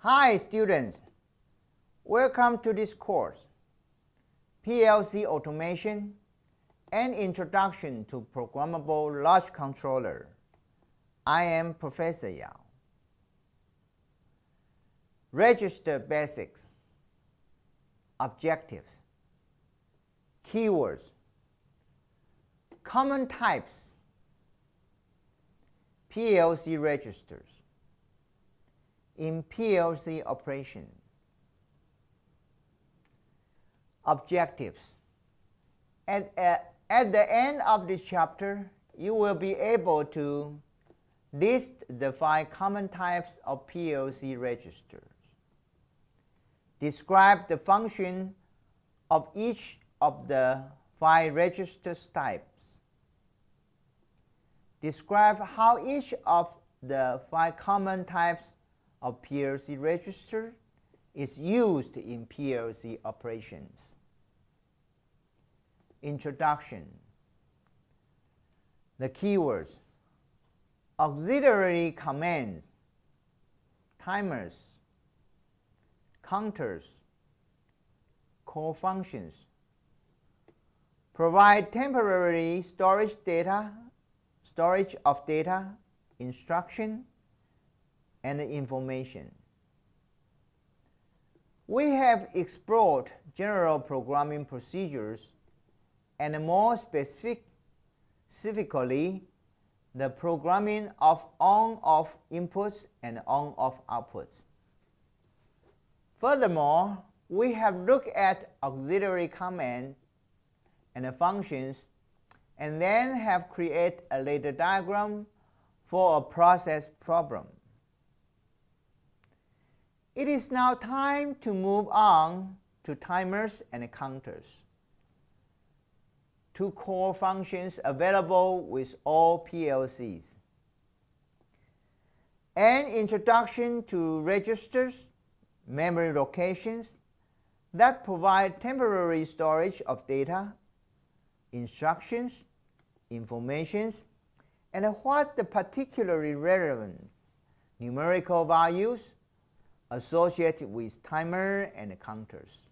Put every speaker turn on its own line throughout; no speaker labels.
Hi students, welcome to this course, PLC Automation and Introduction to Programmable Logic Controller. I am Professor Yao. Register basics, objectives, keywords, common types, PLC registers in PLC operation. Objectives. At the end of this chapter, you will be able to list the 5 common types of PLC registers. Describe the function of each of the 5 register types. Describe how each of the 5 common types of PLC register is used in PLC operations. Introduction. The keywords: auxiliary commands, timers, counters, core functions. Provide temporary storage of data, instruction, and information. We have explored general programming procedures and more specifically the programming of on-off inputs and on-off outputs. Furthermore, we have looked at auxiliary commands and functions and then have created a ladder diagram for a process problem. It is now time to move on to timers and counters, 2 core functions available with all PLCs. An introduction to registers, memory locations that provide temporary storage of data, instructions, informations, and what the particularly relevant numerical values associated with timer and counters.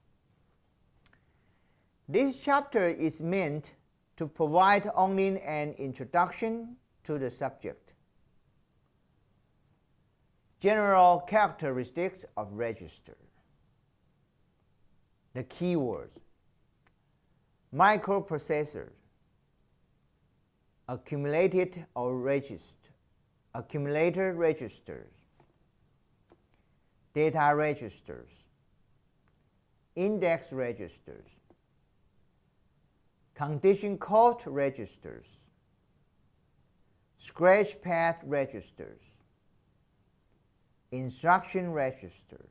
This chapter is meant to provide only an introduction to the subject. General characteristics of register. The keywords: microprocessors, accumulated or accumulator registers, data registers, index registers, condition code registers, scratch pad registers, instruction registers.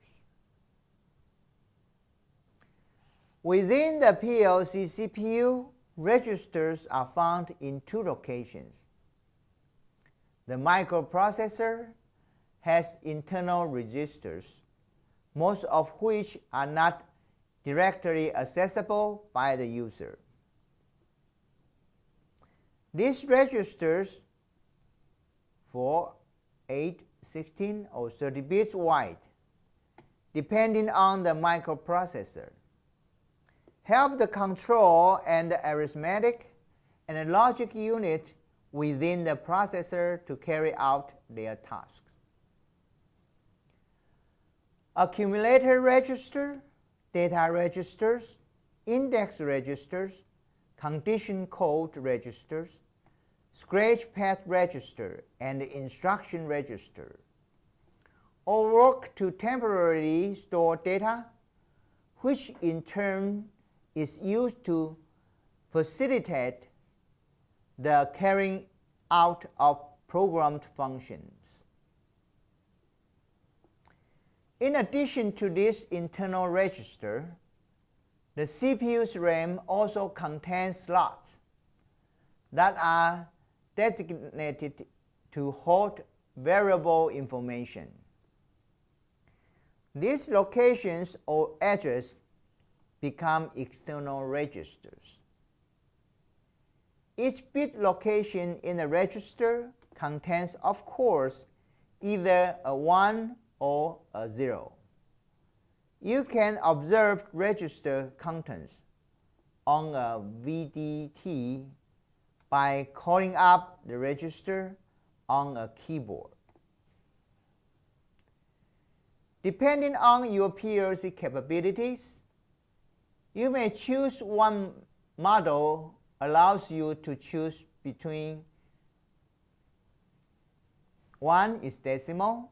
Within the PLC CPU, registers are found in 2 locations. The microprocessor has internal registers, most of which are not directly accessible by the user. These registers, 4, 8, 16, or 30 bits wide, depending on the microprocessor, help the control and the arithmetic and the logic unit within the processor to carry out their tasks. Accumulator register, data registers, index registers, condition code registers, scratch pad register, and instruction register all work to temporarily store data, which in turn is used to facilitate the carrying out of programmed functions. In addition to this internal register, the CPU's RAM also contains slots that are designated to hold variable information. These locations or addresses become external registers. Each bit location in a register contains, of course, either a 1 or a 0. You can observe register contents on a VDT by calling up the register on a keyboard. Depending on your PLC capabilities, you may choose one model allows you to choose between 1 is decimal,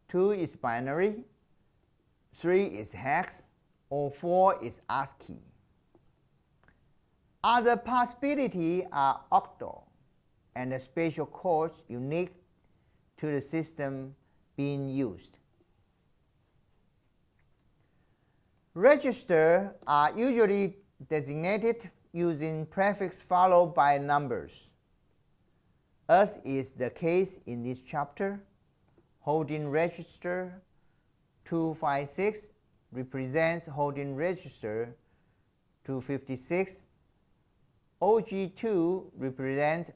2 is binary, 3 is hex, or 4 is ASCII. Other possibilities are octal and the special codes unique to the system being used. Registers are usually designated using prefix followed by numbers. As is the case in this chapter, holding register 256 represents holding register 256. OG2 represents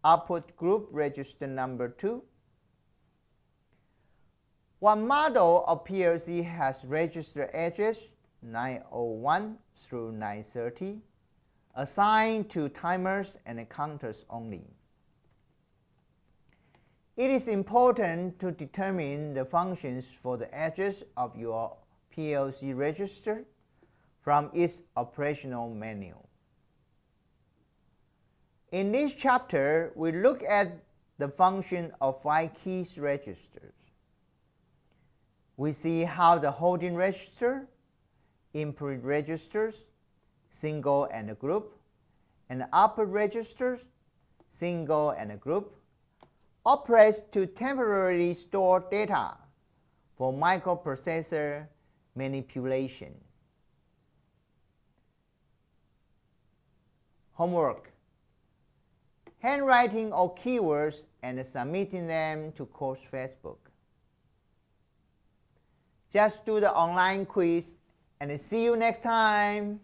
output group register number 2. One model of PLC has register address 901 through 930 assigned to timers and counters only. It is important to determine the functions for the address of your PLC register from its operational manual. In this chapter, we look at the function of 5 keys registers. We see how the holding register, input registers, single and group, and output registers, single and group, operates to temporarily store data for microprocessor manipulation. Homework: handwriting all keywords and submitting them to Course Facebook. Just do the online quiz and see you next time.